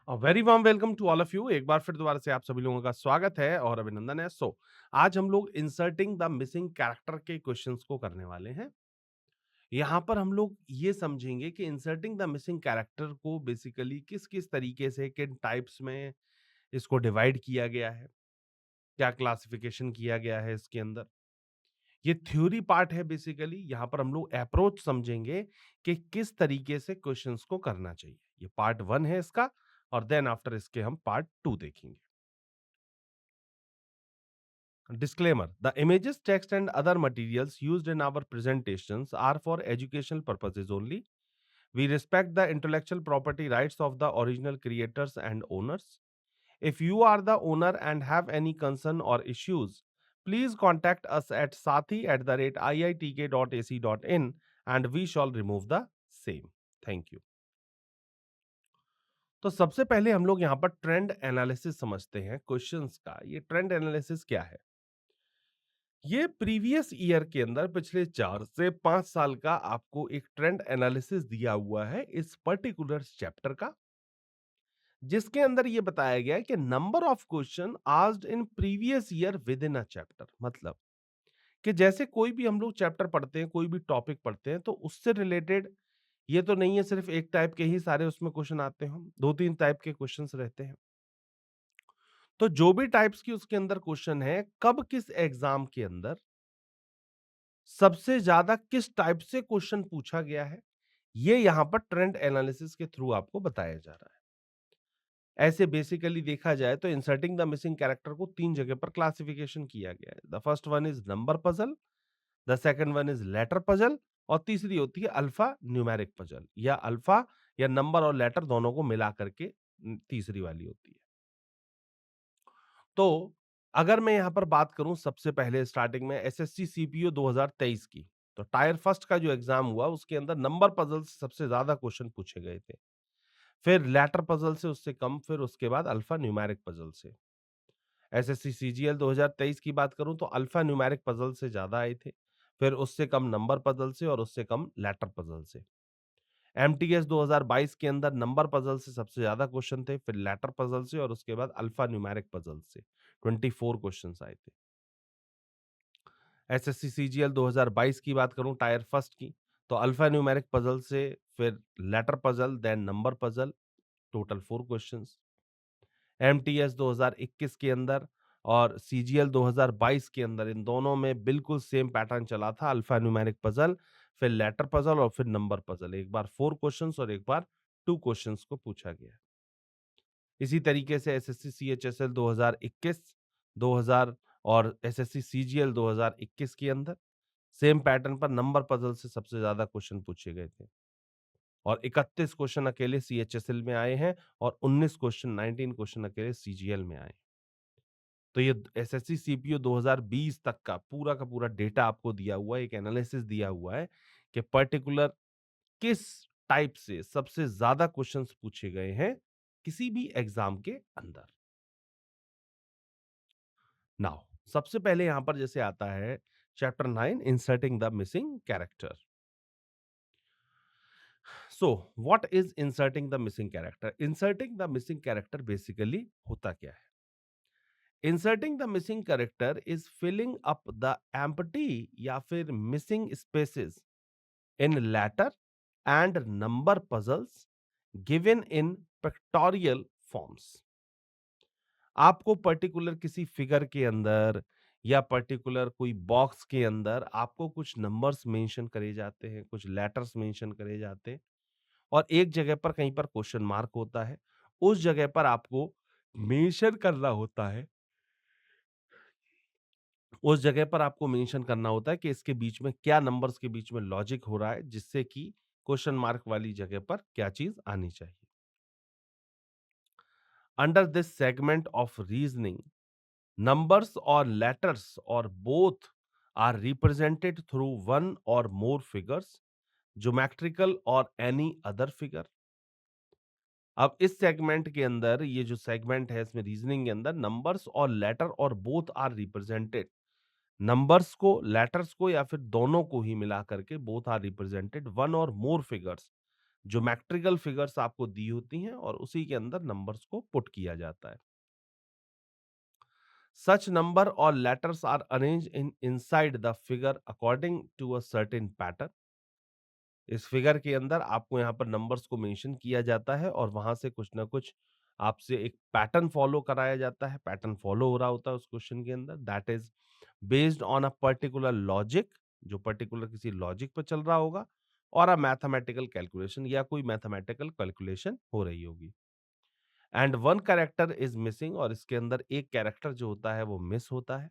Very warm welcome to all of you. एक बार फिर दोबारा से आप सभी लोगों का स्वागत है और अभिनंदन है। आज हम लोग इंसर्टिंग द मिसिंग कैरेक्टर के क्वेश्चंस को करने वाले हैं। यहाँ पर हम लोग ये समझेंगे कि इंसर्टिंग द मिसिंग कैरेक्टर को बेसिकली किस-किस तरीके से, किन टाइप्स में इसको डिवाइड किया गया है, क्या क्लासिफिकेशन किया गया है इसके अंदर। ये थ्योरी पार्ट है बेसिकली। यहाँ पर हम लोग अप्रोच समझेंगे कि किस तरीके से क्वेश्चंस को करना चाहिए। ये पार्ट 1 है इसका और देन आफ्टर इसके हम पार्ट 2 देखेंगे। Disclaimer: The images, text, and other materials used in our presentations are for educational purposes only. We respect the intellectual property rights of the original creators and owners. If you are the owner and have any concern or issues, please contact us at sathi@iitk.ac.in and we shall remove the same. Thank you. तो सबसे पहले हम लोग यहाँ पर trend analysis समझते हैं questions का। ये ट्रेंड एनालिसिस क्या है? ये प्रीवियस ईयर के अंदर पिछले 4 से 5 साल का आपको एक ट्रेंड एनालिसिस दिया हुआ है इस पर्टिकुलर चैप्टर का, जिसके अंदर ये बताया गया है कि number of question asked in previous year with in a chapter. मतलब कि जैसे कोई भी हम लोग चैप्टर पढ़ते हैं, कोई भी टॉपिक पढ़ते हैं, तो उससे रिलेटेड ये तो नहीं है सिर्फ एक टाइप के ही सारे उसमें क्वेश्चन आते हैं, 2-3 टाइप के क्वेश्चंस रहते हैं। तो जो भी टाइप्स की उसके अंदर क्वेश्चन है, कब किस एग्जाम के अंदर सबसे ज्यादा किस टाइप से क्वेश्चन पूछा गया है, ये यहां पर ट्रेंड एनालिसिस के थ्रू आपको बताया जा रहा है। ऐसे बेसिकली देखा जाए तो इंसर्टिंग द मिसिंग कैरेक्टर को 3 जगह पर क्लासिफिकेशन किया गया है। The first one is number puzzle, the second one is letter puzzle और तीसरी होती है अल्फा न्यूमेरिक पजल, या अल्फा या नंबर और लेटर दोनों को मिला करके तीसरी वाली होती है। तो अगर मैं यहाँ पर बात करूँ सबसे पहले स्टार्टिंग में एसएससी सीपीओ 2023 की, तो टायर फर्स्ट का जो एग्जाम हुआ उसके अंदर नंबर पजल से सबसे ज्यादा क्वेश्चन पूछे गए थे। फिर लैटर पजल से उससे कम, फिर उसके बाद अल्फा न्यूमेरिक पजल से। एसएससी सीजीएल 2023 की बात करूं तो अल्फा न्यूमेरिक पजल से ज्यादा आए थे, फिर उससे कम नंबर पजल से और उससे कम लैटर पजल से। एमटीएस 2022 के अंदर नंबर पजल से सबसे ज्यादा क्वेश्चन थे, फिर लैटर पजल से और उसके बाद अल्फा न्यूमेरिक पजल से 24 क्वेश्चंस आए थे। एसएससी सीजीएल 2022 की बात करूं टायर फर्स्ट की, तो अल्फा न्यूमेरिक पजल से, फिर letter puzzle, then number puzzle, total 4 questions. MTS 2021 के अंदर और सीजीएल 2022 के अंदर इन दोनों में बिल्कुल सेम पैटर्न चला था, अल्फा न्यूमेरिक पजल, फिर लेटर पजल और फिर नंबर पजल। एक बार 4 क्वेश्चंस और एक बार 2 क्वेश्चंस को पूछा गया। इसी तरीके से एसएससी सीएचएसएल 2021, 2000 और एसएससी सीजीएल 2021 के अंदर सेम पैटर्न पर नंबर पजल से सबसे ज्यादा क्वेश्चन पूछे गए थे और 31 क्वेश्चन अकेले सीएचएसएल में आए हैं और 19 क्वेश्चन अकेले सीजीएल में आए। तो ये एसएससी सीपीओ 2020 तक का पूरा डेटा आपको दिया हुआ है, एक एनालिसिस दिया हुआ है कि पर्टिकुलर किस टाइप से सबसे ज्यादा क्वेश्चंस पूछे गए हैं किसी भी एग्जाम के अंदर। नाउ सबसे पहले यहां पर जैसे आता है chapter 9 inserting the missing character. So what is inserting the missing character? Inserting the missing character basically होता क्या है? Inserting the missing character is filling up the empty या फिर missing spaces in letter and number puzzles given in pictorial forms. आपको particular किसी figure के अंदर या पर्टिकुलर कोई बॉक्स के अंदर आपको कुछ नंबर्स मेंशन करे जाते हैं, कुछ लेटर्स मेंशन करे जाते हैं और एक जगह पर कहीं पर क्वेश्चन मार्क होता है। उस जगह पर आपको मेंशन करना होता है, उस जगह पर आपको मेंशन करना होता है कि इसके बीच में क्या नंबर्स के बीच में लॉजिक हो रहा है, जिससे कि क्वेश्चन मार्क वाली जगह पर क्या चीज आनी चाहिए। Under this segment of reasoning, numbers or letters or both are represented through one or more figures, geometrical or any other figure। अब इस सेगमेंट के अंदर, ये जो सेगमेंट है इसमें रीजनिंग के अंदर नंबर्स और लेटर और बोथ आर रिप्रेजेंटेड, नंबर्स को, लेटर्स को या फिर दोनों को ही मिला करके बोथ आर रिप्रेजेंटेड वन और मोर फिगर्स, ज्योमेट्रिकल फिगर्स आपको दी होती हैं और उसी के अंदर नंबर्स को पुट किया जाता है। Such number or letters are arranged in inside the figure according to a certain pattern. इस फिगर के अंदर आपको यहाँ पर नंबर्स को मेंशन किया जाता है और वहां से कुछ ना कुछ आपसे एक पैटर्न फॉलो कराया जाता है। पैटर्न फॉलो हो रहा होता है उस क्वेश्चन के अंदर, that is based on a particular logic, जो पर्टिकुलर किसी लॉजिक पर चल रहा होगा, और अ मैथमेटिकल कैलकुलेशन, या कोई मैथमेटिकल कैलकुलेशन हो रही होगी। And one character is missing, और इसके अंदर एक कैरेक्टर जो होता है वो मिस होता है,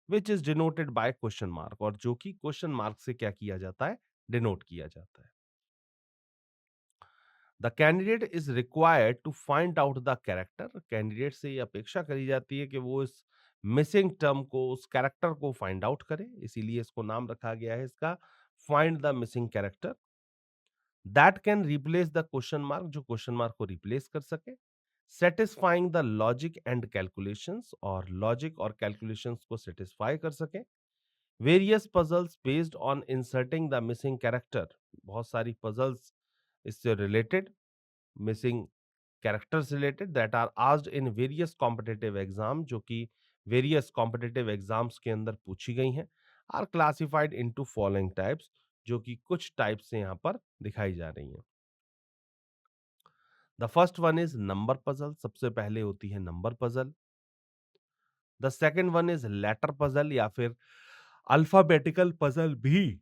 which is denoted by question mark, और जो कि क्वेश्चन मार्क से क्या किया जाता है, डिनोट किया जाता है। The candidate is required to find out the character, candidate से ये अपेक्षा करी जाती है कि वो इस मिसिंग टर्म को, उस कैरेक्टर को फाइंड आउट करे, इसीलिए इसको नाम रखा गया है इसका find the missing character, that can replace the question mark, जो क्वेश्चन मार्क को रिप्लेस कर सके, satisfying the logic and calculations, और लॉजिक और कैलकुलेशंस को सेटिस्फाई कर सके, various puzzles based on inserting the missing character, बहुत सारी पजल्स इससे related, missing characters related, that are asked in various competitive exam, जो कि वेरियस कॉम्पिटिटिव एग्जाम्स के अंदर पूछी गई हैं, are classified into following types, जो कि कुछ टाइप से यहाँ पर दिखाई जा रही हैं। The first one is number puzzle, सबसे पहले होती है number puzzle. The second one is letter puzzle, या फिर अल्फाबेटिकल पजल भी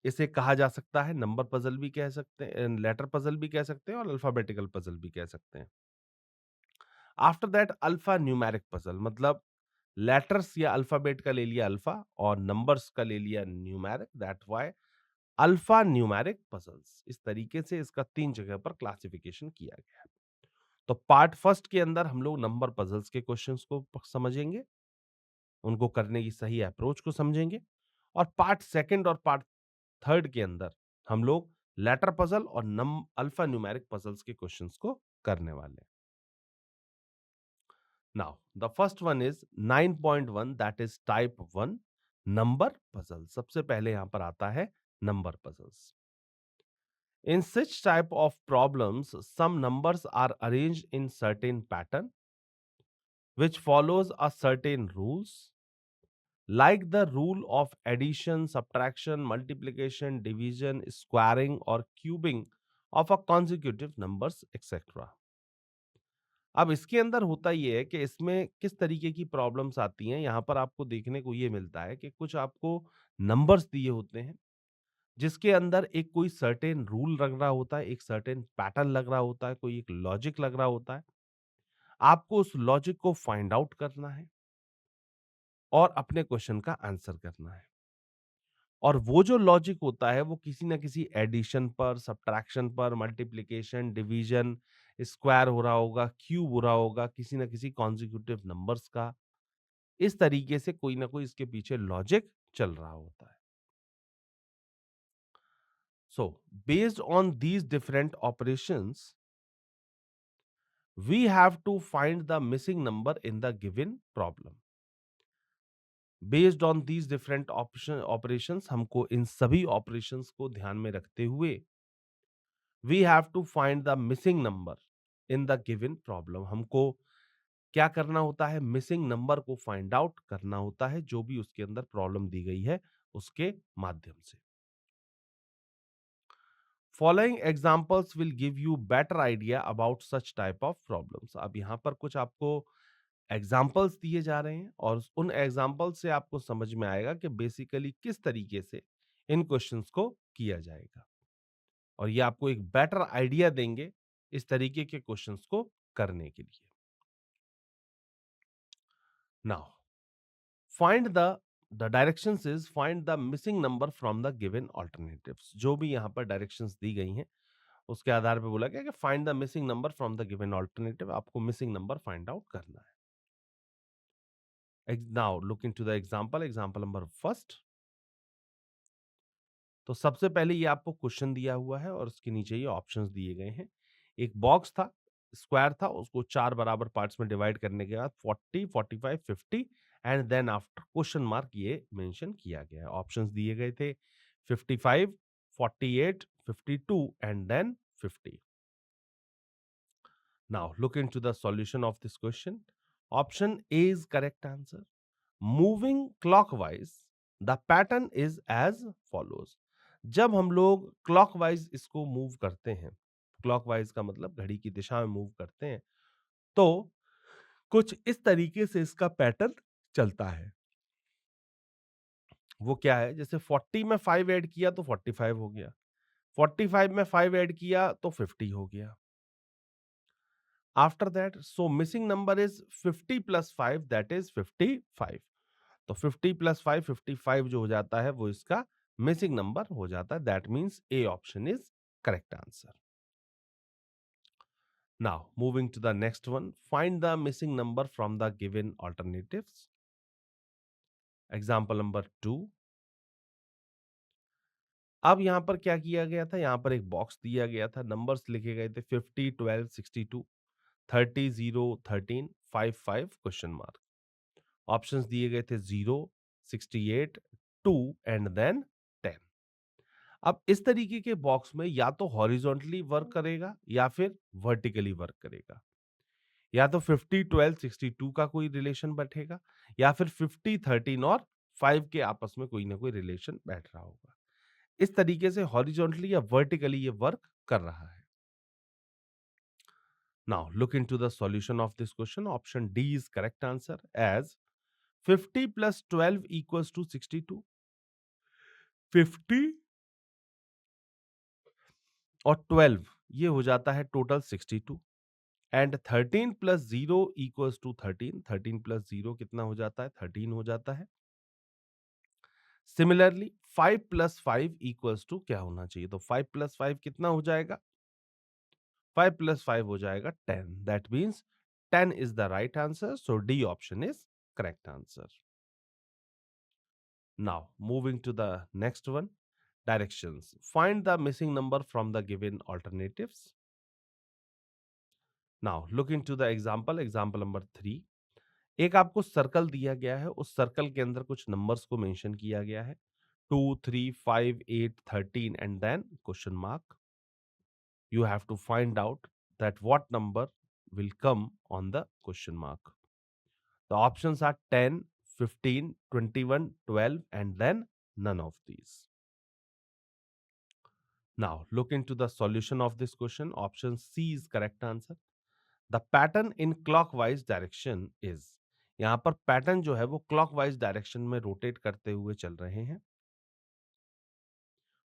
इसे कहा जा सकता है, नंबर पजल भी कह सकते हैं, लेटर पजल भी कह सकते हैं, और अल्फाबेटिकल पजल भी कह सकते हैं। After that alpha numeric puzzle, मतलब लेटर्स या अल्फाबेट का ले लिया अल्फा और नंबर्स का ले लिया numeric, that why alpha numeric puzzles. इस तरीके से इसका 3 जगह पर क्लासिफिकेशन किया गया है। तो पार्ट फर्स्ट के अंदर हम लोग नंबर पजल्स के क्वेश्चंस को समझेंगे, उनको करने की सही अप्रोच को समझेंगे, और पार्ट सेकंड और पार्ट थर्ड के अंदर हम लोग लेटर पजल और नम अल्फा न्यूमेरिक पजल्स के क्वेश्चंस को करने वाले हैं। Now the first one is 9.1, that is type 1 number puzzle. सबसे पहले यहां पर आता है number puzzles. In such type of problems, some numbers are arranged in certain pattern which follows a certain rules, like the rule of addition, subtraction, multiplication, division, squaring or cubing of a consecutive numbers, etc. अब इसके अंदर होता ये है कि इसमें किस तरीके की प्रॉब्लम्स आती हैं, यहाँ पर आपको देखने को ये मिलता है कि कुछ आपको नंबर्स दिए होते हैं जिसके अंदर एक कोई सर्टेन रूल लग रहा होता है, एक सर्टेन पैटर्न लग रहा होता है, कोई एक लॉजिक लग रहा होता है। आपको उस लॉजिक को फाइंड आउट करना है और अपने क्वेश्चन का आंसर करना है। और वो जो लॉजिक होता है वो किसी न किसी एडिशन पर, सब्ट्रैक्शन पर, मल्टीप्लिकेशन, डिवीजन, स्क्वायर हो रहा होगा, क्यूब हो रहा होगा, किसी न किसी कॉन्जिक्यूटिव नंबर्स का। इस तरीके से कोई ना कोई इसके पीछे लॉजिक चल रहा होता है। So, based on these different operations, we have to find the missing number in the given problem. Based on these different operations, हमको इन सभी operations को ध्यान में रखते हुए we have to find the missing number in the given problem. हमको क्या करना होता है, मिसिंग नंबर को फाइंड आउट करना होता है, जो भी उसके अंदर प्रॉब्लम दी गई है उसके माध्यम से। Following examples will give you better idea about such type of problems. अब यहाँ पर कुछ आपको एग्जाम्पल्स दिए जा रहे हैं और उन एग्जाम्पल से आपको समझ में आएगा कि बेसिकली किस तरीके से इन क्वेश्चंस को किया जाएगा, और ये आपको एक बेटर आइडिया देंगे इस तरीके के क्वेश्चंस को करने के लिए। Now find the directions is find the missing number from the given alternatives. जो भी यहाँ पर डायरेक्शंस दी गई हैं उसके आधार पर बोला गया कि find the missing number from the given alternative. आपको मिसिंग नंबर फाइंड आउट करना है। Now look into the example number first. तो सबसे पहले ये आपको क्वेश्चन दिया हुआ है और उसके नीचे ये ऑप्शंस दिए गए हैं। एक बॉक्स था, स्क्वायर था, उसको 4 बराबर पार्ट्स में डिवाइड करने के बाद 40, 45, 50 and then after question mark ये मेंशन किया गया है। ऑप्शंस दिए गए थे 55, 48, 52, and then 50. Now look into the solution of this question. Option A is correct answer. Moving clockwise, the pattern is as follows. जब हम लोग clockwise इसको मूव करते हैं, clockwise का मतलब घड़ी की दिशा में मूव करते हैं, तो कुछ इस तरीके से इसका पैटर्न चलता है। वो क्या है, जैसे 40 में 5 ऐड किया तो 45 हो गया, 45 में 5 ऐड किया तो 50 हो गया। After that so missing number is 50 plus 5 that is 55। तो 50 प्लस 5 55 जो हो जाता है वो इसका मिसिंग नंबर हो जाता है। That means A option is correct answer. Now moving to the next one, find the missing number from the given alternatives. Example number 2। अब यहां पर क्या किया गया था, यहां पर एक बॉक्स दिया गया था, नंबर्स लिखे गए थे 50, 12, 62, 30, 0, 13, 5, 5 क्वेश्चन मार्क। ऑप्शंस दिए गए थे 0, 68, 2 एंड देन 10। अब इस तरीके के बॉक्स में या तो हॉरिजॉन्टली वर्क करेगा या फिर वर्टिकली वर्क करेगा। या तो 50, 12, 62 का कोई रिलेशन बैठेगा या फिर 50, 13 और 5 के आपस में कोई ना कोई रिलेशन बैठ रहा होगा। इस तरीके से हॉरिजॉन्टली या वर्टिकली ये वर्क कर रहा है। Now look into the solution of this question. Option D is correct answer as 50 plus 12 equals to 62। 50 और 12 ये हो जाता है total 62 and 13 plus 0 equals to 13। 13 plus 0 कितना हो जाता है, 13 हो जाता है। सिमिलरली 5 प्लस 5 इक्वल्स टू क्या होना चाहिए, तो 5 प्लस 5 कितना हो जाएगा, 5 प्लस 5 हो जाएगा 10। That means 10 is the right answer, so D option is correct answer. Now moving to the next one, directions. Find the missing number from the given alternatives. Now look into the example number 3। एक आपको circle दिया गया है, उस circle के अंदर कुछ numbers को मेंशन किया गया है 2, 3, 5, 8, 13 and then question mark. You have to find out that what number will come on the question mark. The options are 10, 15, 21, 12 and then none of these. Now look into the solution of this question. Option C is correct answer. The pattern in clockwise direction is, यहां पर pattern जो है वो clockwise direction में rotate करते हुए चल रहे हैं।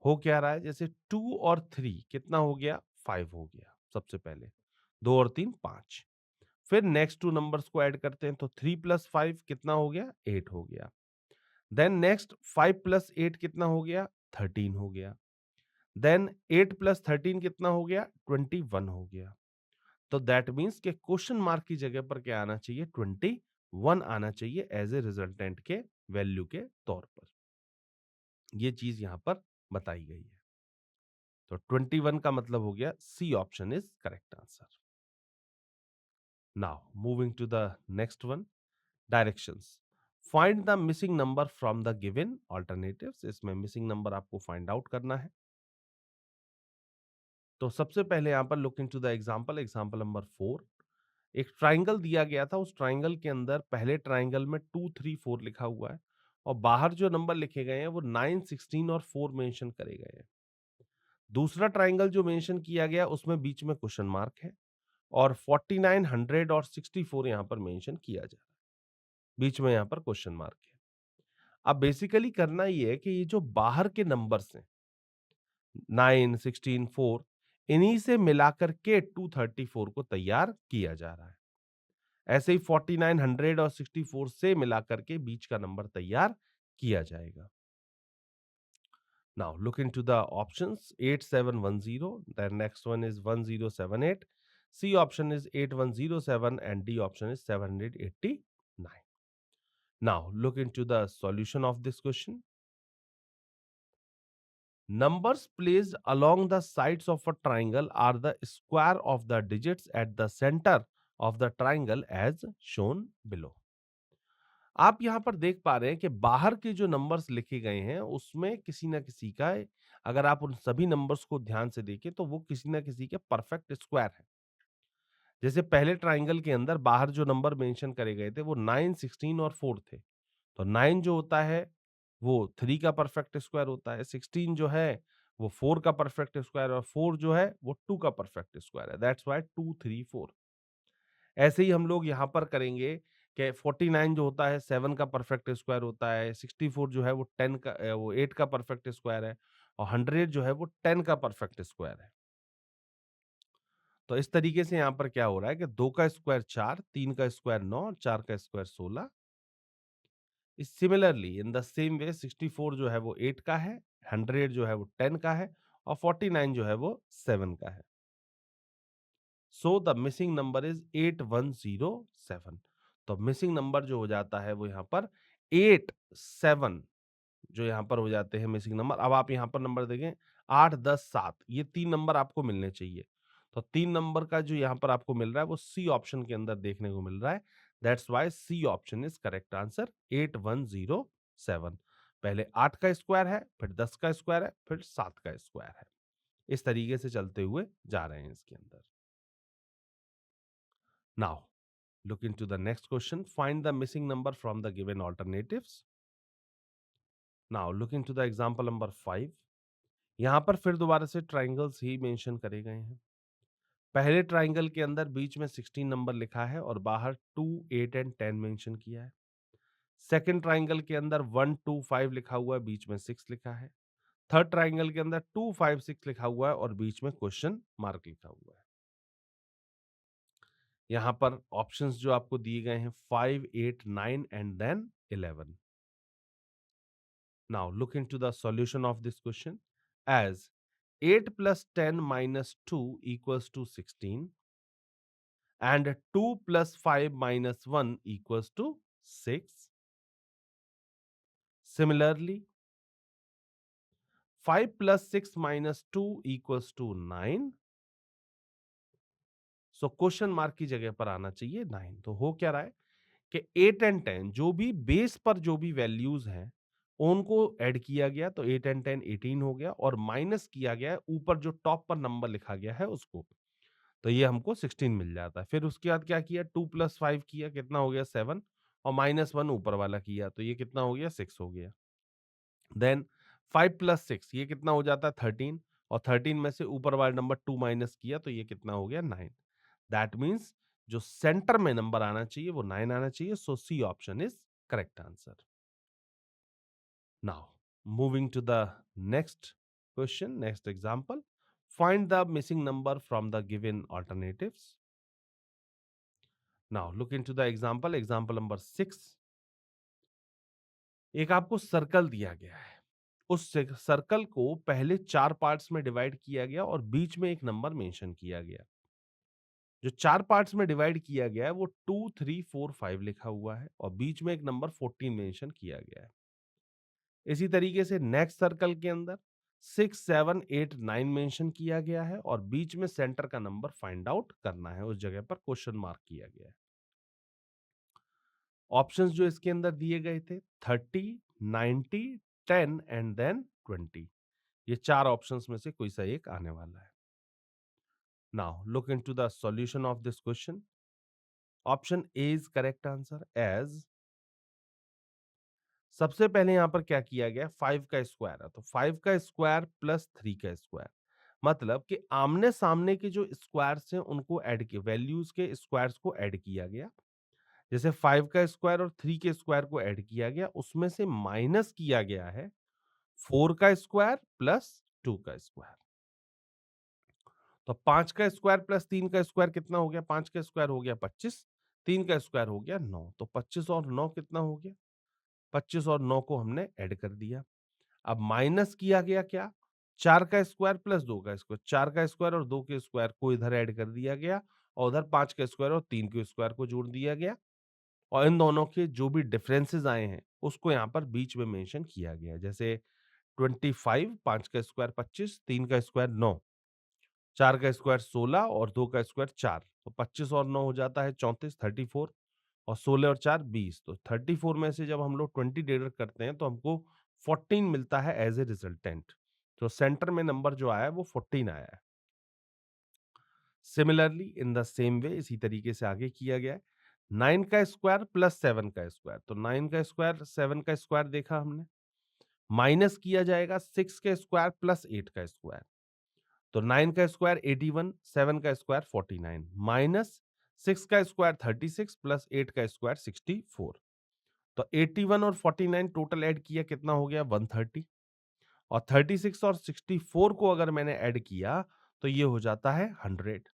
हो क्या रहा है, जैसे 2 और 3 कितना हो गया, 5 हो गया सबसे पहले, 2 और 3 5। फिर नेक्स्ट टू नंबर्स को ऐड करते हैं तो 3 प्लस 5 कितना हो गया, 8 हो गया। देन नेक्स्ट 5 प्लस 8 कितना हो गया, 13 हो गया। देन 8 प्लस 13 कितना हो गया, 21 हो गया। तो दैट मीन्स कि क्वेश्चन मार्क की जगह पर क्या आना चाहिए, 21 आना चाहिए एज ए रिजल्टेंट के वैल्यू के तौर पर। ये चीज यहां पर बताई गई है। तो 21 का मतलब हो गया C option is correct answer. Now moving to the next one, directions. Find the missing number from the given alternatives. इसमें मिसिंग नंबर आपको फाइंड आउट करना है। तो सबसे पहले यहां पर look into the example number 4। एक ट्राइंगल दिया गया था, उस ट्राइंगल के अंदर पहले ट्राइंगल में 2, 3, 4 लिखा हुआ है और बाहर जो नंबर लिखे गए हैं वो 9, 16 और 4 मेंशन करे गए हैं। दूसरा ट्राइंगल जो मेंशन किया गया उसमें बीच में क्वेश्चन मार्क है और 49, 100 और 64 यहां पर मेंशन किया जा रहा है, बीच में यहां पर क्वेश्चन मार्क है। अब बेसिकली करना ये है कि ये जो बाहर के नंबर्स हैं 9, 16, 4, इन्हीं से मिलाकर के 234 को तैयार किया जा रहा है। ऐसे ही 49, 100 और 64 से मिलाकर के बीच का नंबर तैयार किया जाएगा। Now look into the options. 8710, the next one is 1078, C option is 8107 and D option is 789। Now look into the solution of this question. Numbers placed along the sides of a triangle are the square of the digits at the center of the triangle as shown below. आप यहां पर देख पा रहे हैं कि बाहर के जो नंबर्स लिखे गए हैं उसमें किसी ना किसी का अगर आप उन सभी नंबर्स को ध्यान से देखें तो वो किसी न किसी के परफेक्ट स्क्वायर हैं। जैसे पहले ट्रायंगल के अंदर बाहर जो नंबर मेंशन करे गए थे वो 9, 16 और 4 थे। तो 9 जो होता है वो 3 का परफेक्ट स्क्वायर होता है, 16 जो है वो 4 का परफेक्ट स्क्वायर और 4 जो है वो 2 का परफेक्ट स्क्वायर है। That's why 2, 3, 4। ऐसे ही हम लोग यहाँ पर करेंगे कि 49 जो होता है 7 का परफेक्ट स्क्वायर होता है, 64 जो है वो 10 का वो 8 का परफेक्ट स्क्वायर है और 100 जो है वो 10 का परफेक्ट स्क्वायर है। तो इस तरीके से यहाँ पर क्या हो रहा है कि 2 का स्क्वायर 4, 3 का स्क्वायर 9 और 4 का square 16। Similarly in the same way 64 जो है वो 8 का है, 100 जो है वो 10 का है और 49 जो है वो 7 का है। सो द मिसिंग नंबर इज 8107। तो मिसिंग नंबर जो हो जाता है वो यहाँ पर 87 जो यहाँ पर हो जाते हैं मिसिंग नंबर। अब आप यहाँ पर नंबर देखें 8, 10, 7 ये 3 नंबर आपको मिलने चाहिए। तो 3 नंबर का जो यहाँ पर आपको मिल रहा है वो सी ऑप्शन के अंदर देखने को मिल रहा है। That's why C option is correct answer 8107। पहले 8 का स्क्वायर है, फिर 10 का स्क्वायर है, फिर 7 का स्क्वायर है। इस तरीके से चलते हुए जा रहे हैं इसके अंदर। Now, look into the next question. Find the missing number from the given alternatives. Now, look into the example number 5. यहाँ पर फिर दोबारा से ट्राइंगल्स ही मेंशन करे गए हैं। पहले ट्राइंगल के अंदर बीच में 16 नंबर लिखा है और बाहर 2, 8 एंड 10 मेंशन किया है। सेकंड ट्राइंगल के अंदर 1, 2, 5 लिखा हुआ है, बीच में 6 लिखा है। थर्ड ट्राइंगल के अंदर 2, 5, 6 लिखा हुआ है और बीच में क्वेश्चन मार्क लिखा हुआ है। यहाँ पर ऑप्शंस जो आपको दिए गए हैं 5, 8, 9 and then 11। Now look into the solution of this question as 8 plus 10 minus 2 equals to 16 and 2 plus 5 minus 1 equals to 6. Similarly, 5 plus 6 minus 2 equals to 9. So question mark की जगह पर आना चाहिए 9। तो हो क्या रहा है कि 8 एंड 10 जो भी बेस पर जो भी वैल्यूज हैं उनको ऐड किया गया तो 8 एंड 10 18 हो गया और माइनस किया गया है ऊपर जो टॉप पर नंबर लिखा गया है उसको। तो ये हमको 16 मिल जाता है। फिर उसके बाद क्या किया 2 प्लस 5 किया कितना हो गया 7 और माइनस 1 ऊपर वाला किया तो ये कितना हो गया 6 हो गया। देन 5 प्लस 6 ये कितना हो जाता है 13 और 13 में से ऊपर वाला नंबर 2 माइनस किया तो ये कितना हो गया 9। दैट मीन्स जो सेंटर में नंबर आना चाहिए वो 9 आना चाहिए। So C option is correct answer. Now moving to the next question, next example. Find the missing number from the given alternatives. Now look into the example, example number 6। एक आपको circle दिया गया है, उस सर्कल को पहले 4 parts में divide किया गया और बीच में एक नंबर मेंशन किया गया। जो 4 पार्ट्स में डिवाइड किया गया है वो 2, 3, 4, 5 लिखा हुआ है और बीच में एक नंबर 14 मेंशन किया गया है। इसी तरीके से नेक्स्ट सर्कल के अंदर 6, 7, 8, 9 मेंशन किया गया है और बीच में सेंटर का नंबर फाइंड आउट करना है, उस जगह पर क्वेश्चन मार्क किया गया है। ऑप्शंस जो इसके अंदर दिए गए थे 30, 90, 10 एंड देन 20। ये 4 ऑप्शंस में से कोई सा एक आने वाला है। Now look into the solution of this question. Option A is correct answer as सबसे पहले यहां पर क्या किया गया 5 का स्क्वायर है तो 5 का स्क्वायर प्लस 3 का स्क्वायर मतलब कि आमने सामने के जो स्क्वायर्स हैं उनको ऐड किया, वैल्यूज के स्क्वायर्स को ऐड किया गया। जैसे 5 का स्क्वायर और 3 के स्क्वायर को ऐड किया गया उसमें से माइनस किया गया है 4 का स्क्वायर प्लस 2 का स्क्वायर। तो 5 का स्क्वायर प्लस 3 का स्क्वायर कितना हो गया, 5 का स्क्वायर हो गया 25, 3 का स्क्वायर हो गया 9। तो 25 और 9 कितना हो गया, 25 और 9 को हमने ऐड कर दिया। अब माइनस किया गया क्या, 4 का स्क्वायर प्लस 2 का स्क्वायर, 4 का स्क्वायर और 2 के स्क्वायर को इधर ऐड कर दिया गया और उधर 5 का स्क्वायर और 3 के स्क्वायर को जोड़ दिया गया और इन दोनों के जो भी डिफरेंसेस आए हैं उसको यहाँ पर बीच में मेंशन किया गया। जैसे 25, 5 का स्क्वायर 25, 3 का स्क्वायर 9, 4 का स्क्वायर 16 और 2 का स्क्वायर 4। तो 25 और 9 हो जाता है 34, 34 और 16 और 4 20। तो 34 में से जब हम लोग 20 डिडक्ट करते हैं तो हमको 14 मिलता है एज ए रिजल्टेंट। तो सेंटर में नंबर जो आया है वो 14 आया है। Similarly in the same way इसी तरीके से आगे किया गया है। 9 का स्क्वायर प्लस 7 का स्क्वायर, तो 9 का स्क्वायर 7 का स्क्वायर देखा हमने, माइनस किया जाएगा 6 का स्क्वायर प्लस 8 का स्क्वायर, तो 9 का स्क्वायर 81, 7 का स्क्वायर 49, माइनस 6 का स्क्वायर 36 प्लस 8 का स्क्वायर 64। तो 81 और 49 टोटल ऐड किया कितना हो गया 130, और 36 और 64 को अगर मैंने ऐड किया तो ये हो जाता है 100।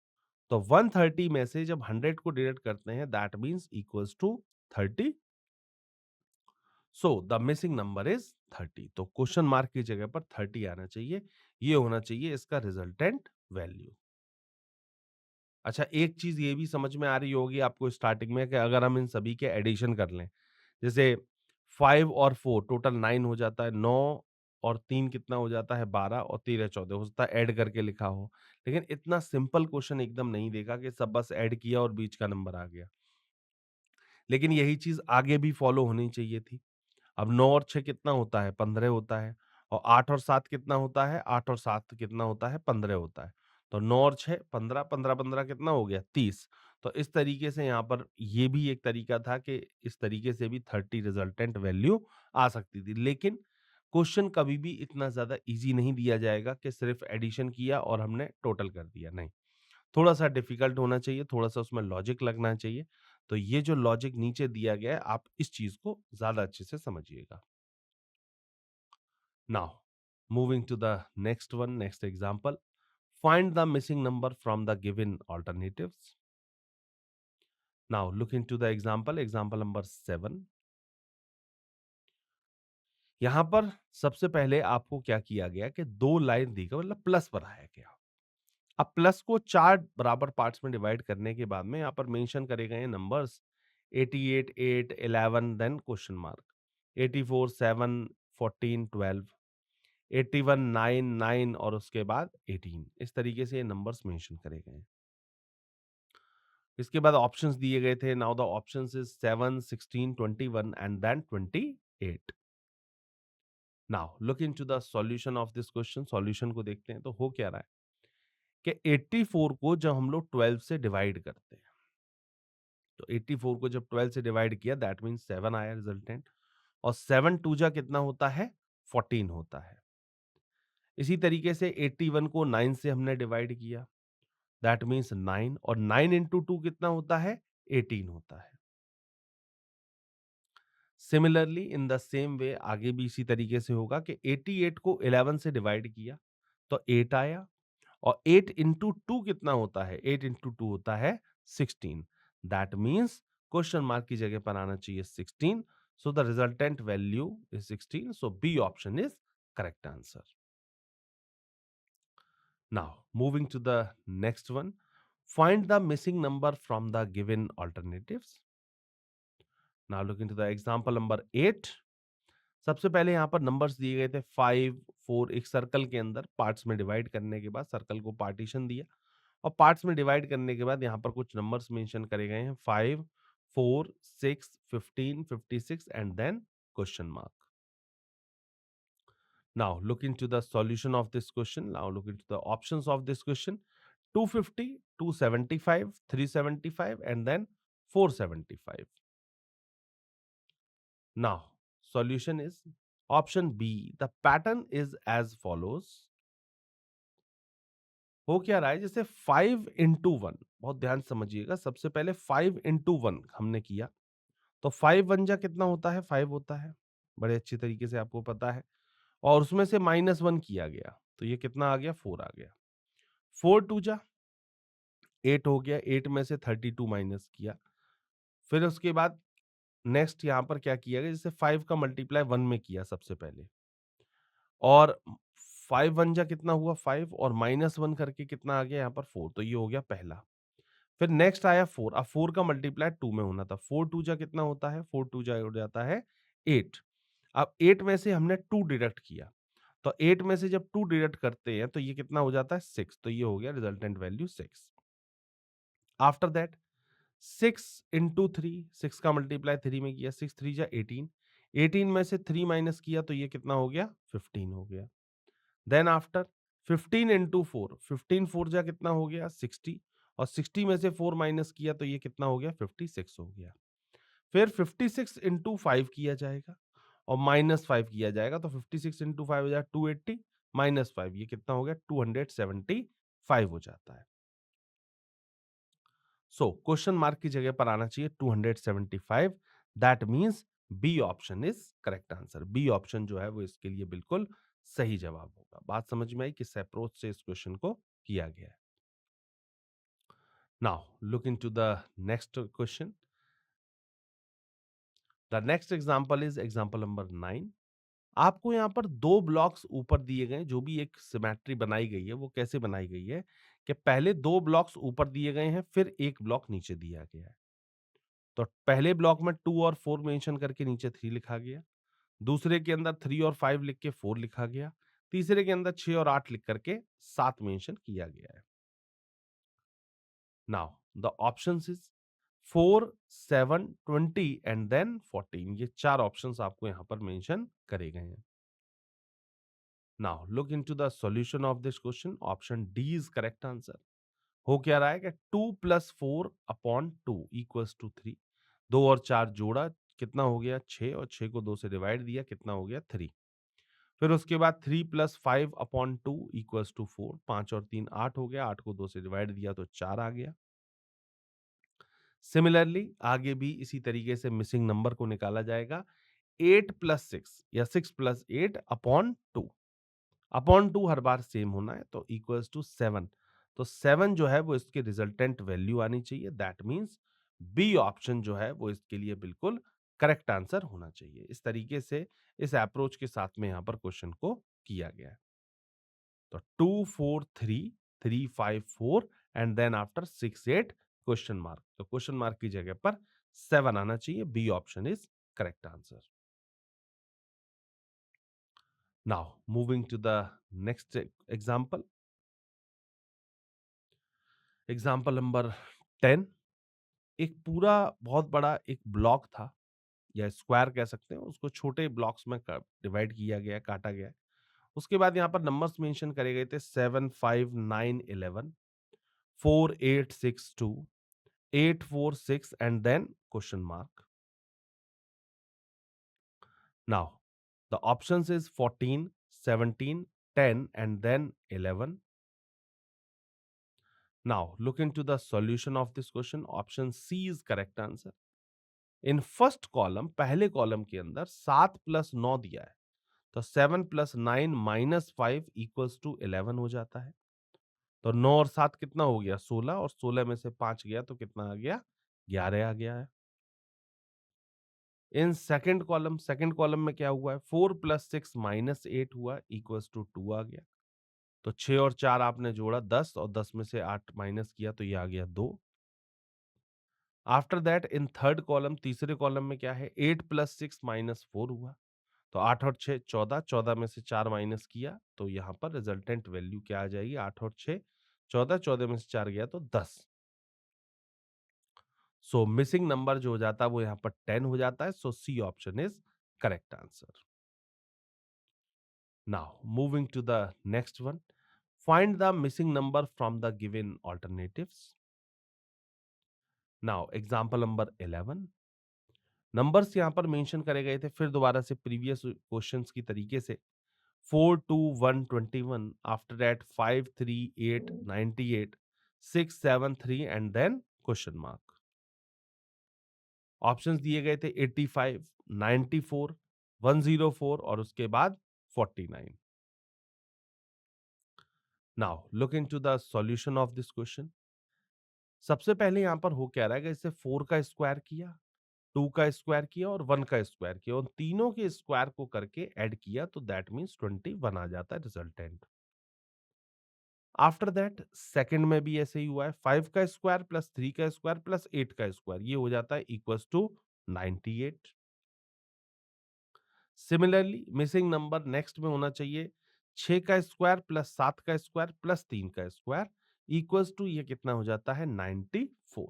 तो 130 में से जब 100 को डिडक्ट करते हैं that means equals to 30। So the missing number is 30। तो क्वेश्चन मार्क की जगह पर 30 आना चाहिए, ये होना चाहिए इसका रिजल्टेंट वैल्यू। अच्छा, एक चीज ये भी समझ में आ रही होगी आपको स्टार्टिंग में कि अगर हम इन सभी के एडिशन कर लें, जैसे 5 और 4 टोटल 9 हो जाता है, 9 और 3 कितना हो जाता है 12 और 13 14 हो सकता है ऐड करके लिखा हो, लेकिन इतना सिंपल क्वेश्चन एकदम नहीं देगा कि सब बस ऐड किया और बीच का नंबर आ गया। लेकिन यही चीज आगे भी फॉलो होनी चाहिए थी। अब 9 और 6 कितना होता है 15 होता है, और 8 और 7 कितना होता है 8 और 7 कितना होता है 15 होता है। तो 9 और 6 15, 15 15 कितना हो गया 30। तो इस तरीके से यहाँ पर ये भी एक तरीका था कि इस तरीके से भी 30 रिजल्टेंट वैल्यू आ सकती थी, लेकिन क्वेश्चन कभी भी इतना ज्यादा इजी नहीं दिया जाएगा कि सिर्फ एडिशन किया और हमने टोटल कर दिया, नहीं। थोड़ा सा डिफिकल्ट होना चाहिए, थोड़ा सा उसमें लॉजिक लगना चाहिए। तो ये जो लॉजिक नीचे दिया गया है आप इस चीज को ज्यादा अच्छे से समझिएगा। Now, moving to the next one, next example. Find the missing number from the given alternatives. Now, look into the example, example number 7. यहां पर सबसे पहले आपको क्या किया गया कि दो लाइन दी गई, मतलब प्लस बनाया गया। अब प्लस को चार बराबर पार्ट्स में डिवाइड करने के बाद में यहाँ पर मेंशन करे गए नंबर्स 88 8 11 देन क्वेश्चन मार्क, 84 7 14 12, 81 9 9 और उसके बाद 18। इस तरीके से ये नंबर्स मेंशन करे गए हैं। इसके बाद ऑप्शंस दिए गए थे। Now the options is 7 16 21 and then 28। Now look into the solution of this question. Solution को देखते हैं तो हो क्या रहा है कि 84 को जब हम लोग 12 से डिवाइड करते हैं, तो 84 को जब 12 से डिवाइड किया दैट मींस 7 आया रिजल्टेंट, और 7 टू जा कितना होता है 14 होता है। इसी तरीके से 81 को 9 से हमने डिवाइड किया, दैट मीन्स 9, और 9 इंटू 2 कितना होता है 18 होता है। Similarly in the same way आगे भी इसी तरीके से होगा कि 88 को 11 से डिवाइड किया तो 8 आया, और 8 इंटू 2 कितना होता है 8 इंटू 2 होता है 16। दैट मीन्स क्वेश्चन मार्क की जगह पर आना चाहिए 16। So the resultant value is 16। So B option is correct answer. Now moving to the next one, find the missing number from the given alternatives. Now look into the example number 8. सबसे पहले यहाँ पर numbers दिए गए थे 5 4, एक circle के अंदर पार्ट्स में डिवाइड करने के बाद सर्कल को पार्टीशन दिया, और पार्ट्स में डिवाइड करने के बाद यहाँ पर कुछ नंबर्स मेंशन करे गए हैं 5 4 6 15 56 and then question mark. Now look into the solution of this question. Now look into the options of this question. 250, 275, 375 and then 475. Now solution is option B. The pattern is as follows. हो क्या रहा है, जैसे 5 into one, बहुत ध्यान से समझिएगा। सबसे पहले 5 इंटू वन हमने किया, तो 5 वन जा कितना होता है 5 होता है, बड़े अच्छी तरीके से आपको पता है। और उसमें से -1 किया गया तो ये कितना आ गया 4 आ गया। 4 टू जा 8 हो गया, 8 में से 32 माइनस किया। फिर उसके बाद नेक्स्ट यहाँ पर क्या किया गया, जैसे 5 का मल्टीप्लाई 1 में किया सबसे पहले, और 5 वन जा कितना हुआ 5, और -1 करके कितना आ गया यहाँ पर 4, तो ये हो गया पहला। फिर नेक्स्ट आया 4, अब 4 का मल्टीप्लाई 2 में होना था, 4 टू जा कितना होता है 4 टू जा हो जाता है 8। अब 8 में से हमने 2 डिडक्ट किया, तो 8 में से जब 2 डिडक्ट करते हैं तो ये कितना हो जाता है 6, तो ये हो गया resultant value 6। After that 6 into 3, 6 का मल्टीप्लाई 3 में किया, 6 3 जा 18, 18 में से 3 माइनस किया तो ये कितना हो गया 15 हो गया। देन आफ्टर 15 इंटू 4, 15 4 जा कितना हो गया 60, और 60 में से 4 माइनस किया तो ये कितना हो गया 56 हो गया। फिर 56 इंटू 5 किया जाएगा और माइनस 5 किया जाएगा, तो 56 इंटू 5 हो जाएगा 280, माइनस 5 ये कितना हो गया 275 हो जाता है। सो क्वेश्चन मार्क की जगह पर आना चाहिए 275। That means B option is correct answer. B option जो है वो इसके लिए बिल्कुल सही जवाब होगा। बात समझ में आई किस अप्रोच से इस क्वेश्चन को किया गया है। Now look into the next question. The next example is example number 9। आपको यहाँ पर दो ब्लॉक्स ऊपर दिए गए, जो भी एक सिमेट्री बनाई गई है वो कैसे बनाई गई है कि पहले दो ब्लॉक्स ऊपर दिए गए हैं, फिर एक ब्लॉक नीचे दिया गया है। तो पहले ब्लॉक में 2 और 4 मेंशन करके नीचे 3 लिखा गया, दूसरे के अंदर 3 और 5 लिख के 4 लिखा गया, तीसरे के अंदर 6 और 8 लिख करके 7 मेंशन किया गया है। Now the options is 4, 7, 20 and then 14। ये चार ऑप्शंस आपको यहां पर मेंशन करे गए हैं। Now look into the solution of this question. Option D is correct answer. हो क्या रहा है कि 2 प्लस 4 अपॉन 2 इक्वल्स टू 3। 2 और 4 जोड़ा कितना हो गया 6, और 6 को 2 से डिवाइड दिया कितना हो गया 3। फिर उसके बाद 3 प्लस 5 अपॉन 2 इक्वल्स टू 4। 5 और 3 8 हो गया, 8 को 2 से डिवाइड दिया तो 4 आ गया। सिमिलरली आगे भी इसी तरीके से मिसिंग नंबर को निकाला जाएगा। 8 प्लस 6 या 6 प्लस 8 अपॉन 2। अपॉन 2 हर बार सेम होना है, तो इक्वल्स टू 7। तो 7 जो है वो इसकी रिजल्टेंट वैल्यू आनी चाहिए। दैट मीन्स बी ऑप्शन जो है वो इसके लिए बिल्कुल करेक्ट आंसर होना चाहिए। इस तरीके से इस अप्रोच के साथ में यहां पर क्वेश्चन को किया गया है। तो 2 4 3 3 5 4 and then after 6 8 question mark. तो क्वेश्चन मार्क की जगह पर 7 आना चाहिए। B option is correct answer. Now moving to the next example. Example number 10। एक पूरा बहुत बड़ा एक ब्लॉक था या स्क्वायर कह सकते हैं, उसको छोटे ब्लॉक्स में डिवाइड किया गया, काटा गया। उसके बाद यहाँ पर नंबर्स मेंशन करे गए थे 7 5 9 11 4 8 6 2 8 4 6 and then question mark. Now the options is 14 17 10 and then 11। Now look into the solution of this question. Option C is correct answer. In first column, पहले कॉलम के अंदर 7 प्लस 9 दिया है, तो 7 प्लस 9 माइनस 5 इक्वल्स टू 11 हो जाता है। तो 9 और 7 कितना हो गया 16, और 16 में से 5 गया तो कितना आ गया 11 आ गया है। इन सेकंड कॉलम में क्या हुआ है 4 प्लस 6 माइनस 8 हुआ इक्वल्स टू 2 आ गया। तो 6 और 4 आपने जोड़ा 10, और 10 में से 8 माइनस किया तो ये आ गया 2। After that in third column, तीसरे कॉलम में क्या है 8 प्लस 6 माइनस 4 हुआ। तो 8 और 6 14, 14 में से 4 माइनस किया तो यहाँ पर रिजल्टेंट वैल्यू क्या आ जाएगी 8 और 6 14, 14 में से 4 गया तो 10। सो मिसिंग नंबर जो हो जाता है वो यहाँ पर 10 हो जाता है। So C option is correct answer. Now moving to the next one. Find the missing number from the given alternatives. Now example number 11। Numbers यहाँ पर मेंशन करे गए थे फिर दोबारा से प्रीवियस क्वेश्चंस की तरीके से। 4 2 1 21, after that 5 3 8 98, 6 7 3 and then question mark. Options दिए गए थे 85 94 104 और उसके बाद 49। Now look into the solution of this question. सबसे पहले यहां पर हो क्या रहा है कि इसे 4 का स्क्वायर किया, 2 का स्क्वायर किया और 1 का स्क्वायर किया, उन तीनों के स्क्वायर को करके ऐड किया तो दैट मींस 21 आ जाता है रिजल्टेंट। आफ्टर दैट सेकंड में भी ऐसे ही हुआ है, 5 का स्क्वायर प्लस 3 का स्क्वायर प्लस 8 का स्क्वायर ये हो जाता है equals to 98। Similarly missing number next में होना चाहिए 6 का स्क्वायर प्लस 7 का स्क्वायर प्लस 3 का स्क्वायर इक्वल्स टू ये कितना हो जाता है 94।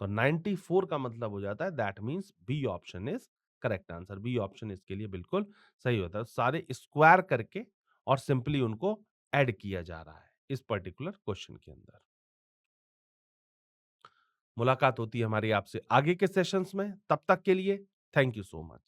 तो 94 का मतलब हो जाता है that means B option is correct answer. B option इसके लिए बिल्कुल सही होता है। सारे स्क्वायर करके और सिंपली उनको ऐड किया जा रहा है इस पर्टिकुलर क्वेश्चन के अंदर। मुलाकात होती है हमारी आपसे आगे के सेशंस में, तब तक के लिए थैंक यू सो मच।